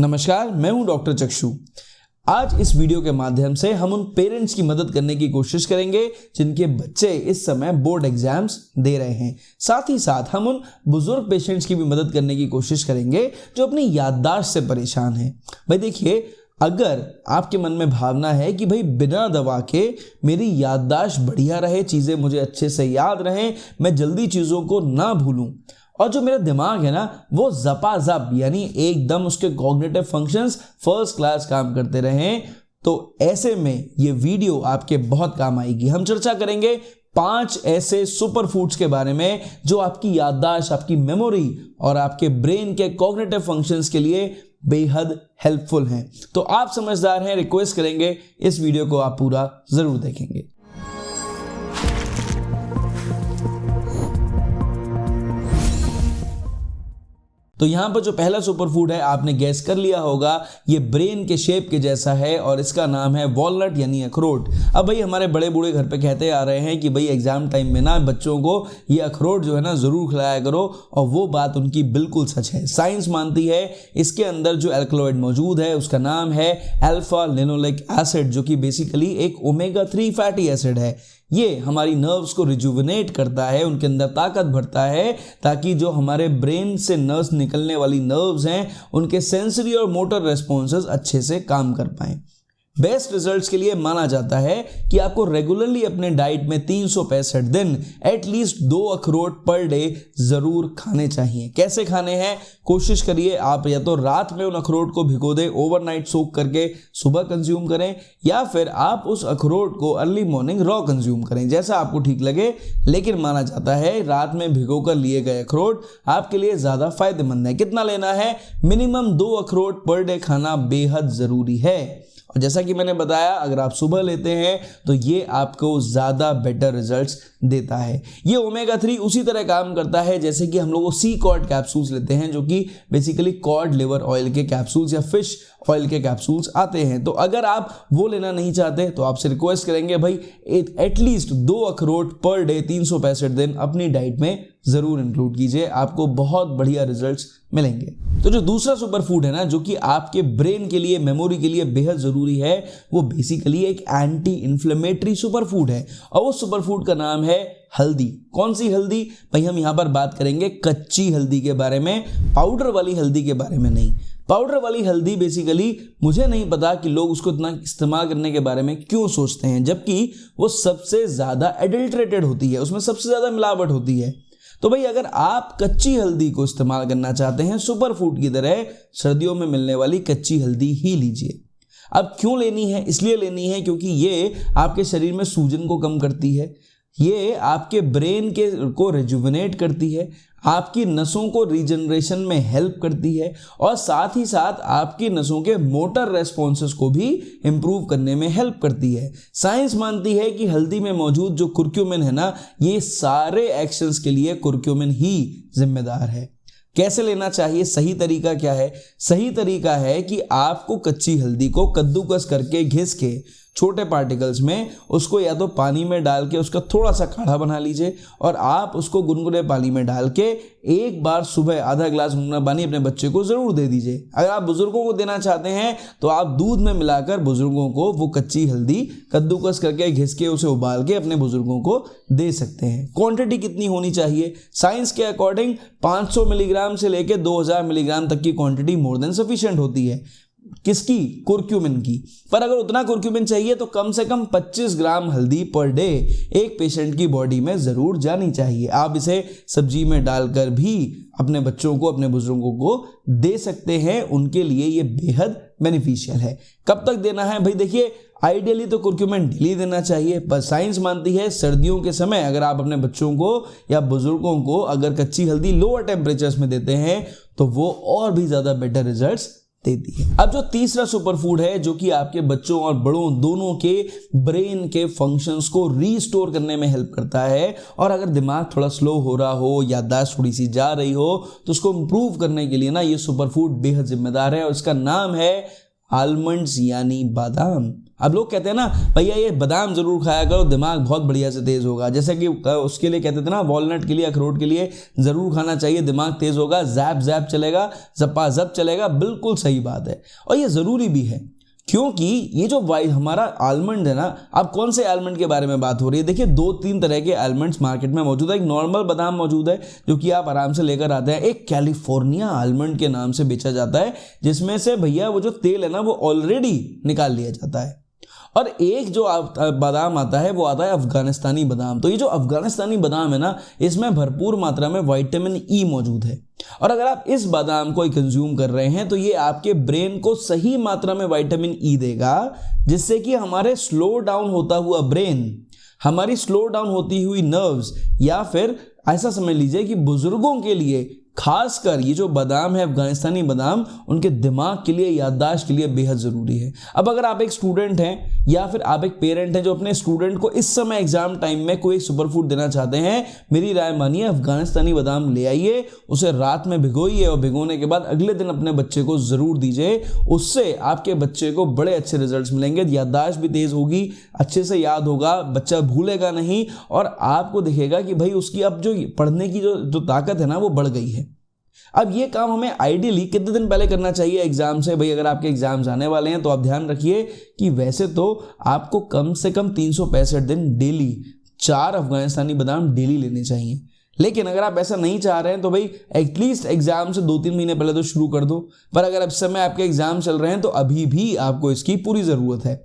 नमस्कार, मैं हूं डॉक्टर चक्षु। आज इस वीडियो के माध्यम से हम उन पेरेंट्स की मदद करने की कोशिश करेंगे जिनके बच्चे इस समय बोर्ड एग्जाम्स दे रहे हैं। साथ ही साथ हम उन बुजुर्ग पेशेंट्स की भी मदद करने की कोशिश करेंगे जो अपनी याददाश्त से परेशान हैं। भाई देखिए, अगर आपके मन में भावना है कि भाई बिना दवा के मेरी याददाश्त बढ़िया रहे, चीज़ें मुझे अच्छे से याद रहें, मैं जल्दी चीज़ों को ना भूलूं और जो मेरा दिमाग है ना वो ज़पाज़प यानी एकदम उसके कॉग्निटिव फंक्शंस फर्स्ट क्लास काम करते रहें, तो ऐसे में ये वीडियो आपके बहुत काम आएगी। हम चर्चा करेंगे 5 ऐसे सुपर फूड्स के बारे में जो आपकी याददाश्त, आपकी मेमोरी और आपके ब्रेन के कॉग्निटिव फंक्शंस के लिए बेहद हेल्पफुल हैं। तो आप समझदार हैं, रिक्वेस्ट करेंगे इस वीडियो को आप पूरा ज़रूर देखेंगे। तो यहाँ पर जो पहला सुपर फूड है आपने गैस कर लिया होगा, ये ब्रेन के शेप के जैसा है और इसका नाम है वॉलनट यानी अखरोट। अब भाई हमारे बड़े बूढ़े घर पे कहते आ रहे हैं कि भाई एग्जाम टाइम में ना बच्चों को ये अखरोट जो है ना ज़रूर खिलाया करो, और वो बात उनकी बिल्कुल सच है। साइंस मानती है इसके अंदर जो एल्कलॉइड मौजूद है उसका नाम है अल्फा लिनोलिक एसिड, जो कि बेसिकली एक ओमेगा 3 फैटी एसिड है। ये हमारी नर्व्स को रिजुविनेट करता है, उनके अंदर ताकत भरता है ताकि जो हमारे ब्रेन से नर्व्स निकलने वाली नर्व्स हैं उनके सेंसरी और मोटर रेस्पॉन्सेस अच्छे से काम कर पाएं। बेस्ट रिजल्ट्स के लिए माना जाता है कि आपको रेगुलरली अपने डाइट में 365 दिन एटलीस्ट 2 अखरोट पर डे ज़रूर खाने चाहिए। कैसे खाने हैं? कोशिश करिए आप या तो रात में उन अखरोट को भिगो दें, ओवरनाइट सोक करके सुबह कंज्यूम करें, या फिर आप उस अखरोट को अर्ली मॉर्निंग रॉ कंज्यूम करें, जैसा आपको ठीक लगे। लेकिन माना जाता है रात में भिगो कर लिए गए अखरोट आपके लिए ज़्यादा फायदेमंद है। कितना लेना है? मिनिमम 2 अखरोट पर डे खाना बेहद ज़रूरी है। और जैसा कि मैंने बताया, अगर आप सुबह लेते हैं तो ये आपको ज़्यादा बेटर रिजल्ट्स देता है। ये ओमेगा 3 उसी तरह काम करता है जैसे कि हम लोग सी कॉड कैप्सूल्स लेते हैं, जो कि बेसिकली कॉड लिवर ऑयल के कैप्सूल्स या फिश ऑयल के कैप्सूल्स आते हैं। तो अगर आप वो लेना नहीं चाहते तो आपसे रिक्वेस्ट करेंगे भाई एटलीस्ट 2 अखरोट पर डे 365 दिन अपनी डाइट में ज़रूर इंक्लूड कीजिए, आपको बहुत बढ़िया रिजल्ट्स मिलेंगे। तो जो दूसरा सुपर फूड है ना, जो कि आपके ब्रेन के लिए, मेमोरी के लिए बेहद ज़रूरी है, वो बेसिकली एक एंटी इन्फ्लेमेटरी सुपर फूड है, और वो सुपर फूड का नाम है हल्दी। कौन सी हल्दी? भाई हम यहाँ पर बात करेंगे कच्ची हल्दी के बारे में, पाउडर वाली हल्दी के बारे में नहीं। पाउडर वाली हल्दी बेसिकली मुझे नहीं पता कि लोग उसको इतना इस्तेमाल करने के बारे में क्यों सोचते हैं, जबकि वो सबसे ज़्यादा एडल्ट्रेटेड होती है, उसमें सबसे ज़्यादा मिलावट होती है। तो भाई अगर आप कच्ची हल्दी को इस्तेमाल करना चाहते हैं सुपर फूड की तरह, सर्दियों में मिलने वाली कच्ची हल्दी ही लीजिए। अब क्यों लेनी है? इसलिए लेनी है क्योंकि ये आपके शरीर में सूजन को कम करती है, ये आपके ब्रेन को रिजुविनेट करती है, आपकी नसों को रीजनरेशन में हेल्प करती है, और साथ ही साथ आपकी नसों के मोटर रेस्पॉन्सेस को भी इम्प्रूव करने में हेल्प करती है। साइंस मानती है कि हल्दी में मौजूद जो कुर्क्यूमिन है ना, ये सारे एक्शंस के लिए कुर्क्यूमिन ही जिम्मेदार है। कैसे लेना चाहिए? सही तरीका क्या है? सही तरीका है कि आपको कच्ची हल्दी को कद्दूकस करके घिस के छोटे पार्टिकल्स में उसको या तो पानी में डाल के उसका थोड़ा सा काढ़ा बना लीजिए, और आप उसको गुनगुने पानी में डाल के एक बार सुबह आधा गिलास गुनगुना पानी अपने बच्चे को ज़रूर दे दीजिए। अगर आप बुजुर्गों को देना चाहते हैं तो आप दूध में मिलाकर बुजुर्गों को वो कच्ची हल्दी कद्दूकस करके घिस के उसे उबाल के अपने बुजुर्गों को दे सकते हैं। क्वांटिटी कितनी होनी चाहिए? साइंस के अकॉर्डिंग 500 मिलीग्राम से लेकर 2000 मिलीग्राम तक की क्वांटिटी मोर देन सफिशिएंट होती है। किसकी? कुर्क्यूमिन की। पर अगर उतना कुर्क्यूमिन चाहिए तो कम से कम 25 ग्राम हल्दी पर डे एक पेशेंट की बॉडी में ज़रूर जानी चाहिए। आप इसे सब्जी में डालकर भी अपने बच्चों को, अपने बुजुर्गों को दे सकते हैं, उनके लिए ये बेहद बेनिफिशियल है। कब तक देना है? भाई देखिए, आइडियली तो कुर्क्यूमिन डेली देना चाहिए, पर साइंस मानती है सर्दियों के समय अगर आप अपने बच्चों को या बुजुर्गों को अगर कच्ची हल्दी लोअर टेम्परेचर्स में देते हैं तो वो और भी ज़्यादा बेटर रिजल्ट्स देती है। अब जो तीसरा सुपर फूड है, जो कि आपके बच्चों और बड़ों दोनों के ब्रेन के फंक्शंस को रीस्टोर करने में हेल्प करता है, और अगर दिमाग थोड़ा स्लो हो रहा हो, याददाश्त थोड़ी सी जा रही हो, तो उसको इम्प्रूव करने के लिए ना ये सुपर फूड बेहद जिम्मेदार है, और इसका नाम है आलमंड्स यानी बादाम। अब लोग कहते हैं ना भैया ये बादाम जरूर खाया करो, दिमाग बहुत बढ़िया से तेज होगा। जैसे कि उसके लिए कहते थे ना, वॉलनट के लिए, अखरोट के लिए जरूर खाना चाहिए, दिमाग तेज होगा, जैप जैप चलेगा, जप्पा जप चलेगा। बिल्कुल सही बात है और ये जरूरी भी है, क्योंकि ये जो हमारा आलमंड है ना, अब कौन से आलमंड के बारे में बात हो रही है? देखिए 2-3 तरह के आलमंड्स मार्केट में मौजूद है। एक नॉर्मल बादाम मौजूद है जो कि आप आराम से लेकर आते हैं, एक कैलिफोर्निया आलमंड के नाम से बेचा जाता है, जिसमें से भैया वो जो तेल है ना वो ऑलरेडी निकाल लिया जाता है। और एक जो बादाम आता है वो आता है अफगानिस्तानी बादाम। तो ये जो अफगानिस्तानी बादाम है ना, इसमें भरपूर मात्रा में विटामिन ई मौजूद है, और अगर आप इस बादाम को कंज्यूम कर रहे हैं तो ये आपके ब्रेन को सही मात्रा में विटामिन ई देगा, जिससे कि हमारे स्लो डाउन होता हुआ ब्रेन, हमारी स्लो डाउन होती हुई नर्व्स, या फिर ऐसा समझ लीजिए कि बुजुर्गों के लिए खासकर ये जो बादाम है अफगानिस्तानी बादाम, उनके दिमाग के लिए, याददाश्त के लिए बेहद ज़रूरी है। अब अगर आप एक स्टूडेंट हैं या फिर आप एक पेरेंट हैं जो अपने स्टूडेंट को इस समय एग्जाम टाइम में कोई सुपर फूड देना चाहते हैं, मेरी राय मानिए, अफगानिस्तानी बादाम ले आइए, उसे रात में भिगोइए और भिगोने के बाद अगले दिन अपने बच्चे को ज़रूर दीजिए। उससे आपके बच्चे को बड़े अच्छे रिजल्ट्स मिलेंगे, याददाश्त भी तेज़ होगी, अच्छे से याद होगा, बच्चा भूलेगा नहीं, और आपको दिखेगा कि भाई उसकी अब जो पढ़ने की जो ताकत है ना वो बढ़ गई है। अब ये काम हमें आइडियली कितने दिन पहले करना चाहिए एग्जाम से? भाई अगर आपके एग्जाम्स आने वाले हैं तो आप ध्यान रखिए कि वैसे तो आपको कम से कम 365 दिन डेली 4 अफगानिस्तानी बादाम डेली लेने चाहिए, लेकिन अगर आप ऐसा नहीं चाह रहे हैं तो भाई एटलीस्ट एग्जाम से 2-3 महीने पहले तो शुरू कर दो। पर अगर इस समय आपके एग्जाम चल रहे हैं तो अभी भी आपको इसकी पूरी ज़रूरत है।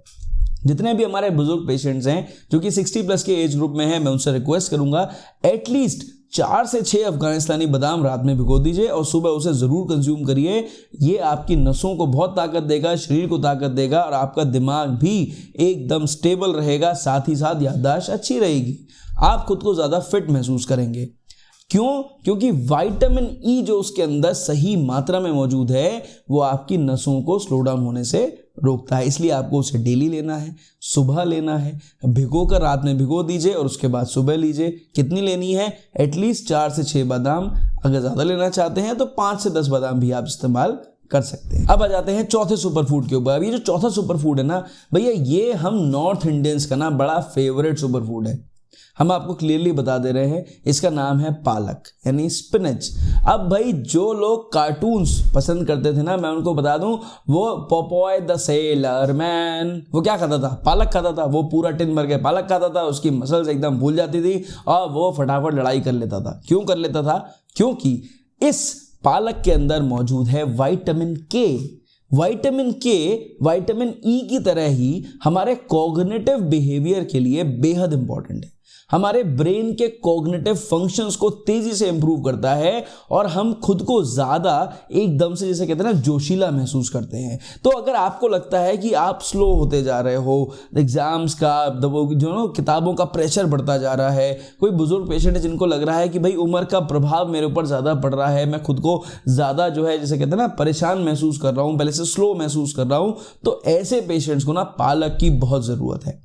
जितने भी हमारे बुजुर्ग पेशेंट्स हैं जो कि 60+ के एज ग्रुप में हैं, मैं उनसे रिक्वेस्ट करूंगा एटलीस्ट 4 से 6 अफगानिस्तानी बादाम रात में भिगो दीजिए और सुबह उसे ज़रूर कंज्यूम करिए। ये आपकी नसों को बहुत ताकत देगा, शरीर को ताकत देगा, और आपका दिमाग भी एकदम स्टेबल रहेगा, साथ ही साथ याददाश्त अच्छी रहेगी, आप खुद को ज़्यादा फिट महसूस करेंगे। क्यों? क्योंकि विटामिन ई जो उसके अंदर सही मात्रा में मौजूद है वो आपकी नसों को स्लो डाउन होने से रोकता है। इसलिए आपको उसे डेली लेना है, सुबह लेना है, भिगो कर रात में भिगो दीजिए और उसके बाद सुबह लीजिए। कितनी लेनी है? एटलीस्ट 4 से 6 बादाम। अगर ज़्यादा लेना चाहते हैं तो 5 से 10 बादाम भी आप इस्तेमाल कर सकते हैं। अब आ जाते हैं चौथे सुपर फूड के ऊपर। अब ये जो चौथा सुपर फूड है ना भैया, ये हम नॉर्थ इंडियंस का ना बड़ा फेवरेट सुपर फूड है। हम आपको क्लियरली बता दे रहे हैं, इसका नाम है पालक यानी स्पिनच। अब भाई जो लोग कार्टून्स पसंद करते थे ना, मैं उनको बता दूं, वो पोपॉय द सेलर मैन वो क्या खाता था? पालक खाता था। वो पूरा टिन भर के पालक खाता था, उसकी मसल्स एकदम भूल जाती थी और वो फटाफट लड़ाई कर लेता था। क्यों कर लेता था? क्योंकि इस पालक के अंदर मौजूद है विटामिन के। विटामिन के विटामिन ई की तरह ही हमारे कॉग्निटिव बिहेवियर के लिए बेहद इंपॉर्टेंट है। हमारे ब्रेन के कॉग्निटिव फंक्शंस को तेजी से इंप्रूव करता है और हम खुद को ज़्यादा एकदम से, जैसे कहते हैं ना, जोशीला महसूस करते हैं। तो अगर आपको लगता है कि आप स्लो होते जा रहे हो, एग्जाम्स का वो जो ना किताबों का प्रेशर बढ़ता जा रहा है, कोई बुजुर्ग पेशेंट है जिनको लग रहा है कि भाई उम्र का प्रभाव मेरे ऊपर ज़्यादा पड़ रहा है, मैं खुद को ज़्यादा जो है जैसे कहते हैं ना परेशान महसूस कर रहा हूँ, पहले से स्लो महसूस कर रहा हूँ, तो ऐसे पेशेंट्स को ना पालक की बहुत ज़रूरत है।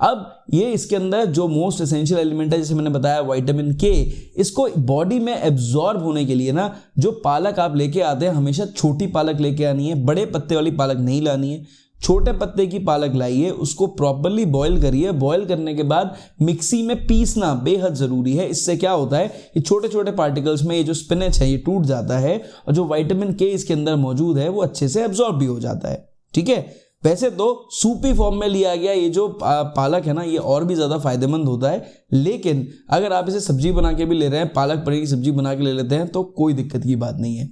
अब ये इसके अंदर जो मोस्ट एसेंशियल एलिमेंट है, जैसे मैंने बताया विटामिन के, इसको बॉडी में एब्जॉर्ब होने के लिए ना जो पालक आप लेके आते हैं, हमेशा छोटी पालक लेके आनी है, बड़े पत्ते वाली पालक नहीं लानी है। छोटे पत्ते की पालक लाइए, उसको प्रॉपर्ली बॉईल करिए। बॉईल करने के बाद मिक्सी में पीसना बेहद ज़रूरी है। इससे क्या होता है कि छोटे छोटे पार्टिकल्स में ये जो स्पिनच है ये टूट जाता है और जो विटामिन के इसके अंदर मौजूद है वो अच्छे से एब्जॉर्ब भी हो जाता है। ठीक है, वैसे तो सूपी फॉर्म में लिया गया ये जो पालक है ना, ये और भी ज़्यादा फायदेमंद होता है, लेकिन अगर आप इसे सब्जी बना के भी ले रहे हैं, पालक पनीर की सब्जी बना के ले लेते हैं, तो कोई दिक्कत की बात नहीं है।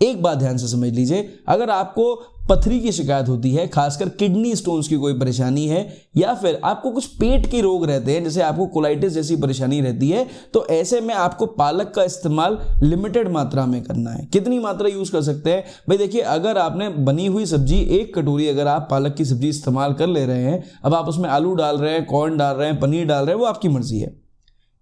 एक बात ध्यान से समझ लीजिए, अगर आपको पथरी की शिकायत होती है, खासकर किडनी स्टोन्स की कोई परेशानी है, या फिर आपको कुछ पेट के रोग रहते हैं, जैसे आपको कोलाइटिस जैसी परेशानी रहती है, तो ऐसे में आपको पालक का इस्तेमाल लिमिटेड मात्रा में करना है। कितनी मात्रा यूज़ कर सकते हैं भाई? देखिए, अगर आपने बनी हुई सब्जी 1 कटोरी अगर आप पालक की सब्जी इस्तेमाल कर ले रहे हैं, अब आप उसमें आलू डाल रहे हैं, कॉर्न डाल रहे हैं, पनीर डाल रहे हैं, वो आपकी मर्जी है।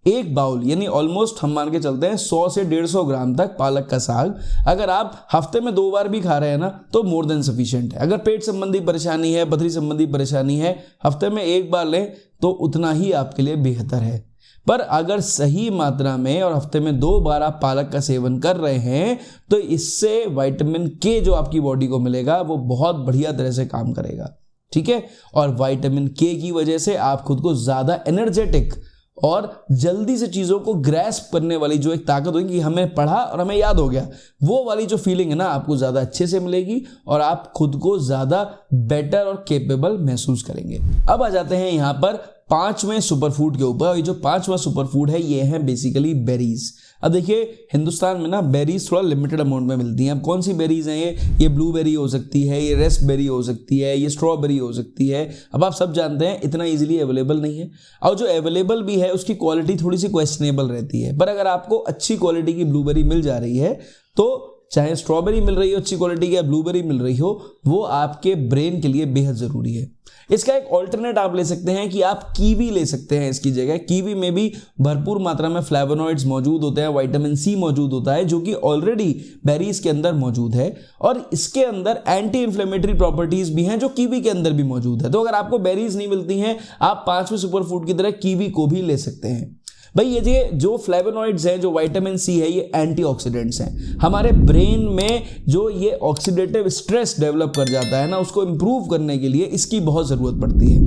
1 बाउल यानी ऑलमोस्ट हम मान के चलते हैं 100 से 150 ग्राम तक पालक का साग अगर आप हफ्ते में 2 बार भी खा रहे हैं ना, तो मोर देन सफिशिएंट है। अगर पेट संबंधी परेशानी है, पथरी संबंधी परेशानी है, हफ्ते में 1 बार लें तो उतना ही आपके लिए बेहतर है। पर अगर सही मात्रा में और हफ्ते में 2 बार आप पालक का सेवन कर रहे हैं, तो इससे विटामिन के जो आपकी बॉडी को मिलेगा वो बहुत बढ़िया तरह से काम करेगा। ठीक है। और विटामिन के की वजह से आप खुद को ज़्यादा एनर्जेटिक और जल्दी से चीज़ों को ग्रैस्प करने वाली जो एक ताकत होगी कि हमें पढ़ा और हमें याद हो गया, वो वाली जो फीलिंग है ना आपको ज़्यादा अच्छे से मिलेगी और आप खुद को ज़्यादा बेटर और कैपेबल महसूस करेंगे। अब आ जाते हैं यहाँ पर 5वें सुपरफूड के ऊपर। ये जो 5वां सुपरफूड है ये है बेसिकली बेरीज। अब देखिए हिंदुस्तान में ना बेरीज थोड़ा लिमिटेड अमाउंट में मिलती हैं। अब कौन सी बेरीज हैं ये ब्लूबेरी हो सकती है, ये रेस्पबेरी हो सकती है, ये स्ट्रॉबेरी हो सकती है। अब आप सब जानते हैं इतना इजीली अवेलेबल नहीं है, और जो अवेलेबल भी है उसकी क्वालिटी थोड़ी सी क्वेश्चनेबल रहती है। पर अगर आपको अच्छी क्वालिटी की ब्लूबेरी मिल जा रही है, तो चाहे स्ट्रॉबेरी मिल रही हो अच्छी क्वालिटी की या ब्लूबेरी मिल रही हो, वो आपके ब्रेन के लिए बेहद ज़रूरी है। इसका एक ऑल्टरनेट आप ले सकते हैं कि आप कीवी ले सकते हैं इसकी जगह। कीवी में भी भरपूर मात्रा में फ्लेवोनॉइड्स मौजूद होते हैं, विटामिन सी मौजूद होता है जो कि ऑलरेडी बेरीज के अंदर मौजूद है, और इसके अंदर एंटी इन्फ्लेमेटरी प्रॉपर्टीज भी हैं जो कीवी के अंदर भी मौजूद है। तो अगर आपको बेरीज नहीं मिलती हैं, आप 5वें सुपरफूड की तरह कीवी को भी ले सकते हैं। भाई ये जो फ्लेवोनॉइड्स हैं, जो विटामिन सी है, ये एंटीऑक्सीडेंट्स हैं। हमारे ब्रेन में जो ये ऑक्सीडेटिव स्ट्रेस डेवलप कर जाता है ना, उसको इंप्रूव करने के लिए इसकी बहुत ज़रूरत पड़ती है।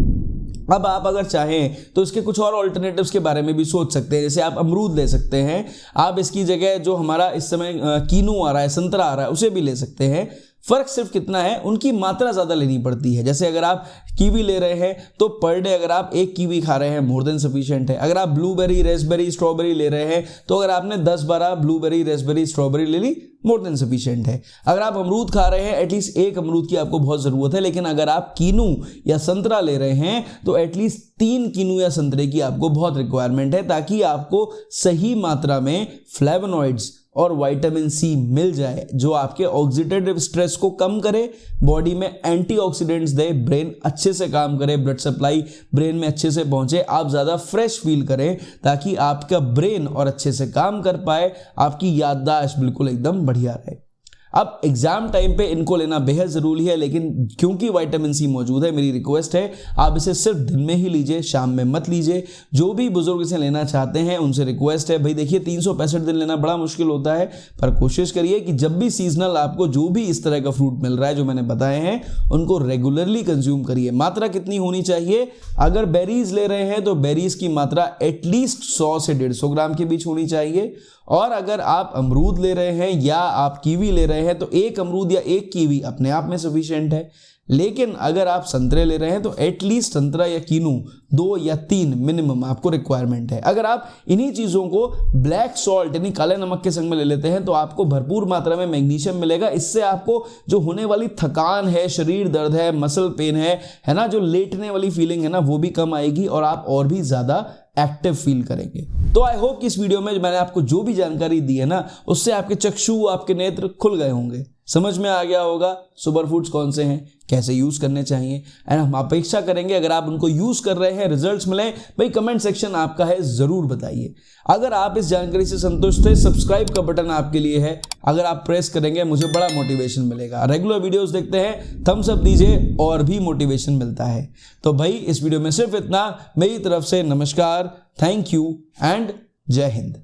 अब आप अगर चाहें तो इसके कुछ और ऑल्टरनेटिव्स के बारे में भी सोच सकते हैं। जैसे आप अमरूद ले सकते हैं, आप इसकी जगह जो हमारा इस समय कीनू आ रहा है, संतरा आ रहा है, उसे भी ले सकते हैं। फ़र्क सिर्फ कितना है, उनकी मात्रा ज़्यादा लेनी पड़ती है। जैसे अगर आप कीवी ले रहे हैं तो पर डे अगर आप 1 कीवी खा रहे हैं मोर देन सफिशिएंट है। अगर आप ब्लूबेरी, रेस्पबेरी, स्ट्रॉबेरी ले रहे हैं तो अगर आपने 10-12 ब्लूबेरी, रेस्पबेरी, स्ट्रॉबेरी ले ली, मोर देन सफिशिएंट है। अगर आप अमरूद खा रहे हैं, एटलीस्ट 1 अमरूद की आपको बहुत ज़रूरत है। लेकिन अगर आप कीनू या संतरा ले रहे हैं तो एटलीस्ट 3 कीनू या संतरे की आपको बहुत रिक्वायरमेंट है, ताकि आपको सही मात्रा में फ्लेवोनॉइड्स और विटामिन सी मिल जाए, जो आपके ऑक्सीडेटिव स्ट्रेस को कम करे, बॉडी में एंटीऑक्सीडेंट्स दे, ब्रेन अच्छे से काम करे, ब्लड सप्लाई ब्रेन में अच्छे से पहुंचे, आप ज़्यादा फ्रेश फील करें, ताकि आपका ब्रेन और अच्छे से काम कर पाए, आपकी याददाश्त बिल्कुल एकदम बढ़िया रहे। अब एग्जाम टाइम पे इनको लेना बेहद ज़रूरी है, लेकिन क्योंकि विटामिन सी मौजूद है, मेरी रिक्वेस्ट है आप इसे सिर्फ दिन में ही लीजिए, शाम में मत लीजिए। जो भी बुजुर्ग इसे लेना चाहते हैं उनसे रिक्वेस्ट है, भाई देखिए 365 दिन लेना बड़ा मुश्किल होता है, पर कोशिश करिए कि जब भी सीजनल आपको जो भी इस तरह का फ्रूट मिल रहा है जो मैंने बताए हैं, उनको रेगुलरली कंज्यूम करिए। मात्रा कितनी होनी चाहिए? अगर बेरीज ले रहे हैं तो बेरीज की मात्रा एटलीस्ट 100 से 150 ग्राम के बीच होनी चाहिए, और अगर आप अमरूद ले रहे हैं या आप कीवी ले रहे हैं तो 1 अमरूद या 1 कीवी अपने आप में सफिशिएंट है। लेकिन अगर आप संतरे ले रहे हैं तो एटलीस्ट संतरा या कीनू 2 या 3 मिनिमम आपको रिक्वायरमेंट है। अगर आप इन्हीं चीज़ों को ब्लैक सॉल्ट यानी काले नमक के संग में ले लेते हैं तो आपको भरपूर मात्रा में मैग्नीशियम मिलेगा। इससे आपको जो होने वाली थकान है, शरीर दर्द है, मसल पेन है ना, जो लेटने वाली फीलिंग है ना, वो भी कम आएगी और आप और भी ज़्यादा एक्टिव फील करेंगे। तो आई होप कि इस वीडियो में मैंने आपको जो भी जानकारी दी है ना, उससे आपके चक्षु, आपके नेत्र खुल गए होंगे, समझ में आ गया होगा सुपर फूड्स कौन से हैं, कैसे यूज़ करने चाहिए। एंड हम अपेक्षा करेंगे अगर आप उनको यूज़ कर रहे हैं, रिजल्ट्स मिले, भाई कमेंट सेक्शन आपका है, ज़रूर बताइए। अगर आप इस जानकारी से संतुष्ट थे, सब्सक्राइब का बटन आपके लिए है, अगर आप प्रेस करेंगे मुझे बड़ा मोटिवेशन मिलेगा। रेगुलर वीडियोस देखते हैं, थम्स अप दीजिए और भी मोटिवेशन मिलता है। तो भाई इस वीडियो में सिर्फ इतना, मेरी तरफ से नमस्कार, थैंक यू एंड जय हिंद।